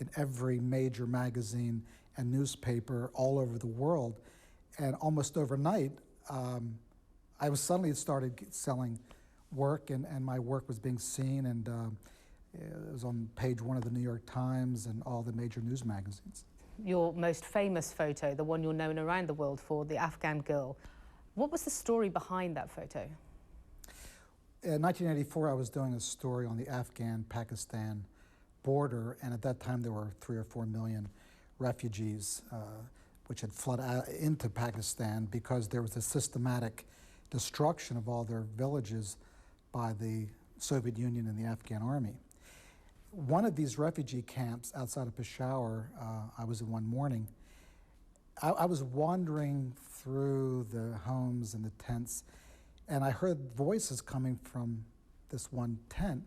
in every major magazine and newspaper all over the world. And almost overnight, I was suddenly started selling work, and my work was being seen, and it was on page 1 of the New York Times and all the major news magazines. Your most famous photo, the one you're known around the world for, the Afghan girl. What was the story behind that photo? In 1984, I was doing a story on the Afghan-Pakistan border, and at that time there were 3 or 4 million refugees which had flooded into Pakistan because there was a systematic destruction of all their villages by the Soviet Union and the Afghan army. One of these refugee camps outside of Peshawar, I was in one morning. I was wandering through the homes and the tents, and I heard voices coming from this one tent.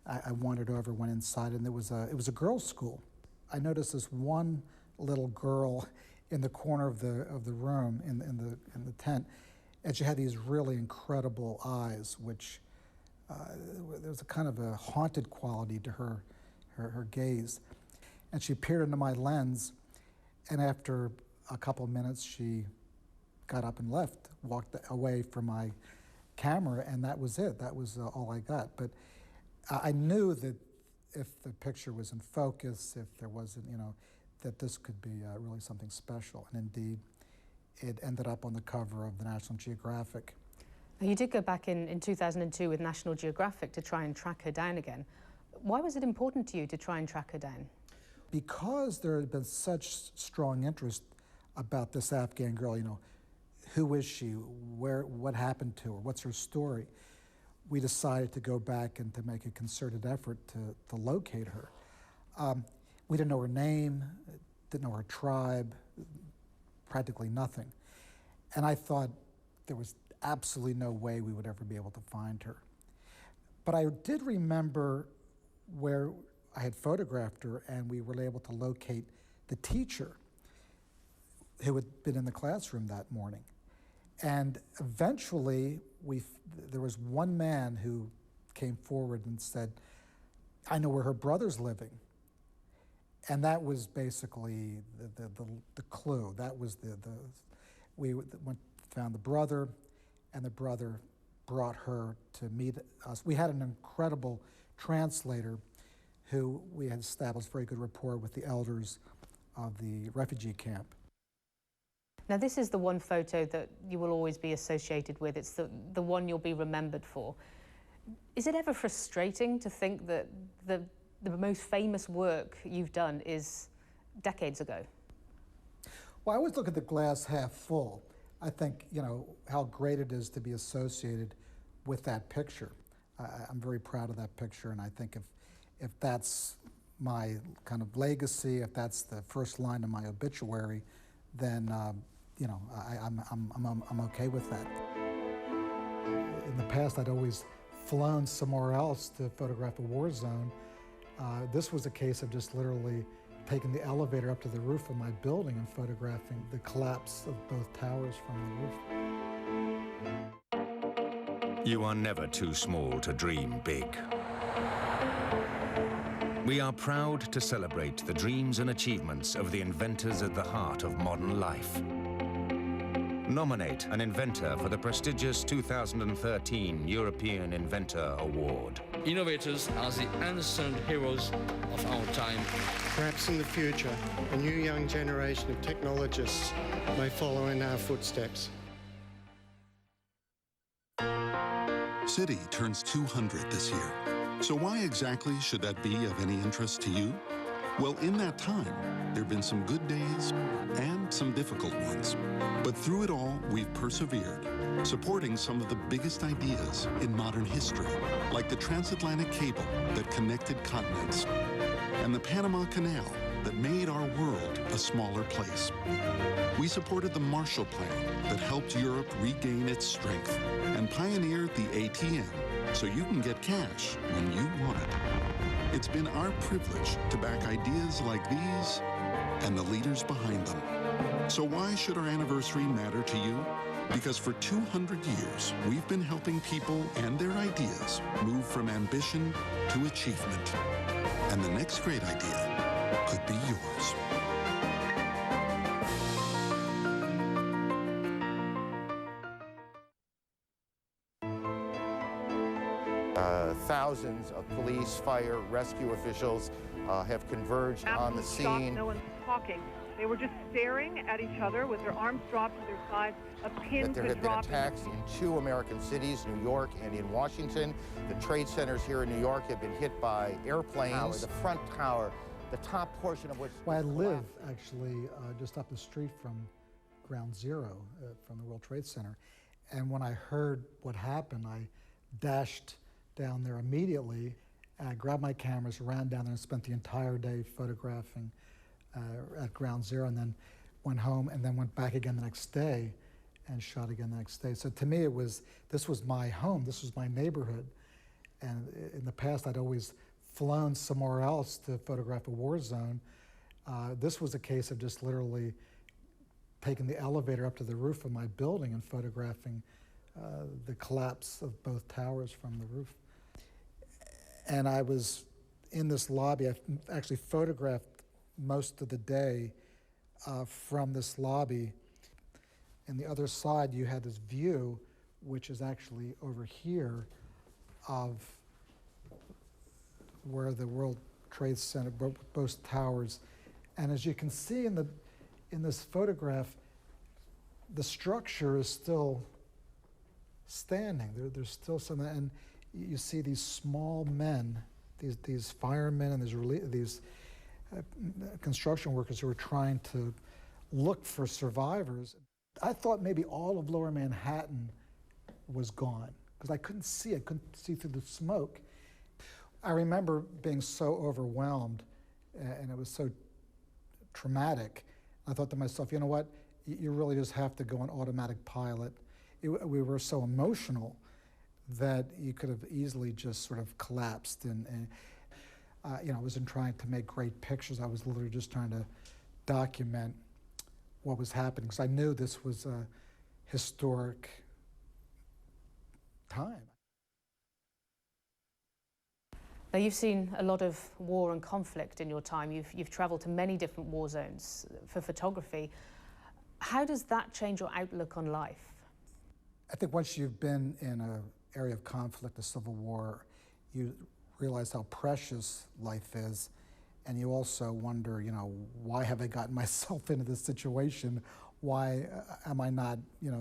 I wandered over, went inside, and it was a girls' school. I noticed this one little girl in the corner of the room in the tent, and she had these really incredible eyes, which there was a kind of a haunted quality to her gaze. And she peered into my lens, and after a couple of minutes, she got up and left, walked away from my camera, and that was it. That was all I got. But I knew that if the picture was in focus, if there wasn't, that this could be really something special. And indeed, it ended up on the cover of the National Geographic. You did go back in 2002 with National Geographic to try and track her down again. Why was it important to you to try and track her down? Because there had been such strong interest about this Afghan girl, who is she, what happened to her, what's her story? We decided to go back and to make a concerted effort to locate her. We didn't know her name, didn't know her tribe, practically nothing. And I thought there was absolutely no way we would ever be able to find her. But I did remember where I had photographed her, and we were able to locate the teacher who had been in the classroom that morning. And eventually, there was one man who came forward and said, "I know where her brother's living." And that was basically the clue. That was we found the brother, and the brother brought her to meet us. We had an incredible translator who we had established very good rapport with the elders of the refugee camp. Now, this is the one photo that you will always be associated with. It's the one you'll be remembered for. Is it ever frustrating to think that the most famous work you've done is decades ago? Well, I always look at the glass half full. I think, how great it is to be associated with that picture. I'm very proud of that picture, and I think if that's my kind of legacy, if that's the first line of my obituary, then I'm okay with that. In the past, I'd always flown somewhere else to photograph a war zone. This was a case of just literally taking the elevator up to the roof of my building and photographing the collapse of both towers from the roof. You are never too small to dream big. We are proud to celebrate the dreams and achievements of the inventors at the heart of modern life. Nominate an inventor for the prestigious 2013 European Inventor Award. Innovators are the unsung heroes of our time. Perhaps in the future, a new young generation of technologists may follow in our footsteps. Citi turns 200 this year. So why exactly should that be of any interest to you? Well, in that time, there have been some good days and some difficult ones. But through it all, we've persevered, supporting some of the biggest ideas in modern history, like the transatlantic cable that connected continents, and the Panama Canal that made our world a smaller place. We supported the Marshall Plan that helped Europe regain its strength, and pioneered the ATM so you can get cash when you want it. It's been our privilege to back ideas like these and the leaders behind them. So why should our anniversary matter to you? Because for 200 years, we've been helping people and their ideas move from ambition to achievement. And the next great idea could Thousands of police, fire, rescue officials have converged on the Absolute shock. scene. No one's talking. They were just staring at each other with their arms dropped to their sides. A pin That there could have been drop. attacks in 2 American cities, New York and in Washington. The trade centers here in New York have been hit by airplanes. The front tower, the top portion of which... Well, I live actually just up the street from Ground Zero, from the World Trade Center. And when I heard what happened, I dashed down there immediately. I grabbed my cameras, ran down there and spent the entire day photographing at Ground Zero, and then went home and then went back again the next day and shot again the next day. So to me, this was my home, this was my neighborhood. And in the past, I'd always flown somewhere else to photograph a war zone. This was a case of just literally taking the elevator up to the roof of my building and photographing the collapse of both towers from the roof. And I was in this lobby. I actually photographed most of the day from this lobby. And the other side, you had this view, which is actually over here, of where the World Trade Center, both towers. And as you can see in this photograph, the structure is still standing. There's still something, and you see these small men, these firemen and these construction workers who are trying to look for survivors. I thought maybe all of Lower Manhattan was gone because I couldn't see through the smoke. I remember being so overwhelmed and it was so traumatic. I thought to myself, you know what, you really just have to go on automatic pilot. We were so emotional that you could have easily just sort of collapsed. And I wasn't trying to make great pictures. I was literally just trying to document what was happening because I knew this was a historic time. Now, you've seen a lot of war and conflict in your time. You've traveled to many different war zones for photography. How does that change your outlook on life? I think once you've been in an area of conflict, a civil war, you realize how precious life is, and you also wonder, why have I gotten myself into this situation? Why am I not,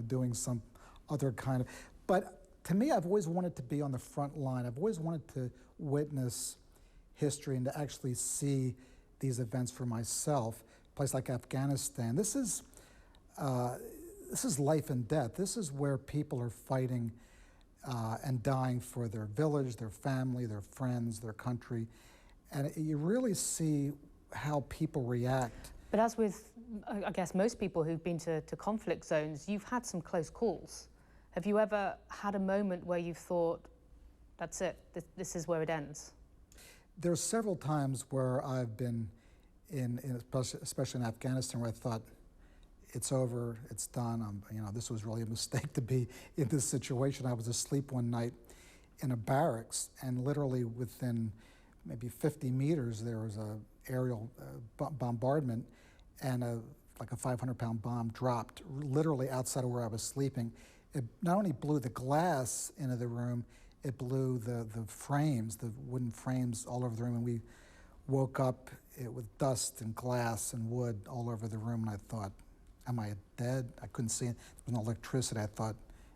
doing some other kind of... But to me, I've always wanted to be on the front line. I've always wanted to witness history and to actually see these events for myself. A place like Afghanistan, this is life and death. This is where people are fighting and dying for their village, their family, their friends, their country. And you really see how people react. But as with, I guess, most people who've been to conflict zones, you've had some close calls. Have you ever had a moment where you've thought, that's it, this is where it ends? There are several times where I've been especially in Afghanistan, where I thought, it's over, it's done. This was really a mistake to be in this situation. I was asleep one night in a barracks, and literally within maybe 50 meters, there was a aerial bombardment, and like a 500-pound bomb dropped literally outside of where I was sleeping. It not only blew the glass into the room, it blew the frames, the wooden frames all over the room, and we woke up with dust and glass and wood all over the room, and I thought, am I dead? I couldn't see it. There was no electricity. I thought,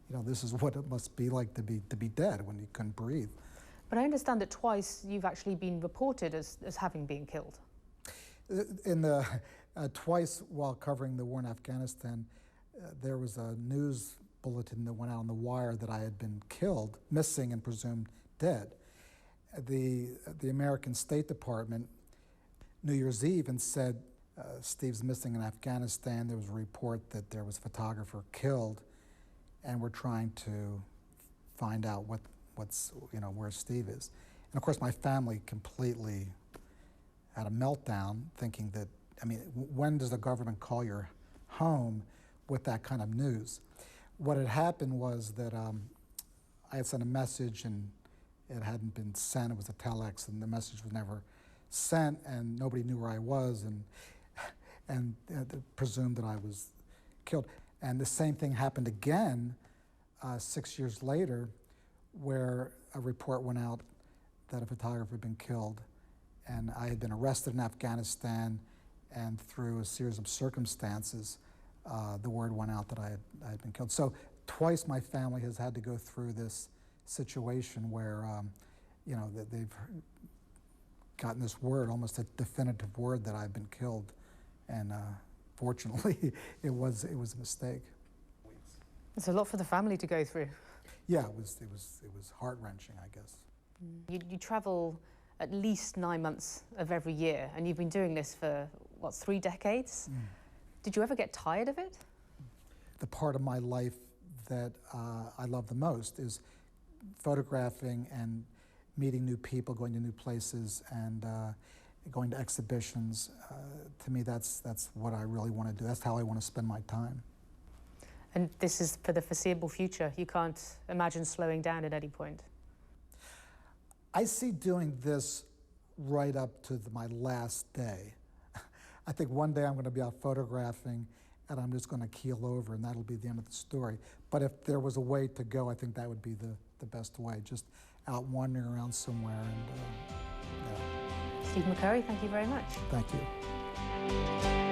this is what it must be like to be dead when you couldn't breathe. But I understand that twice you've actually been reported as having been killed. Twice while covering the war in Afghanistan, there was a news bulletin that went out on the wire that I had been killed, missing and presumed dead. The American State Department, New Year's Eve, and said, Steve's missing in Afghanistan. There was a report that there was a photographer killed, and we're trying to find out where Steve is. And of course, my family completely had a meltdown, thinking that, when does the government call your home with that kind of news? What had happened was that I had sent a message and it hadn't been sent. It was a telex, and the message was never sent, and nobody knew where I was, and presumed that I was killed. And the same thing happened again 6 years later, where a report went out that a photographer had been killed, and I had been arrested in Afghanistan, and through a series of circumstances, the word went out that I had been killed. So twice my family has had to go through this situation where, you know, that they've gotten this word, almost a definitive word that I've been killed, and fortunately, it was a mistake. It's a lot for the family to go through. Yeah, it was heart-wrenching, I guess. You travel at least 9 months of every year, and you've been doing this for, what, 3 decades? Did you ever get tired of it? The part of my life that I love the most is photographing and meeting new people, going to new places, and going to exhibitions. To me, that's what I really want to do. That's how I want to spend my time. And this is for the foreseeable future. You can't imagine slowing down at any point. I see doing this right up to my last day. I think one day I'm going to be out photographing and I'm just going to keel over, and that'll be the end of the story. But if there was a way to go, I think that would be the best way, just out wandering around somewhere. And yeah. Steve McCurry, thank you very much. Thank you.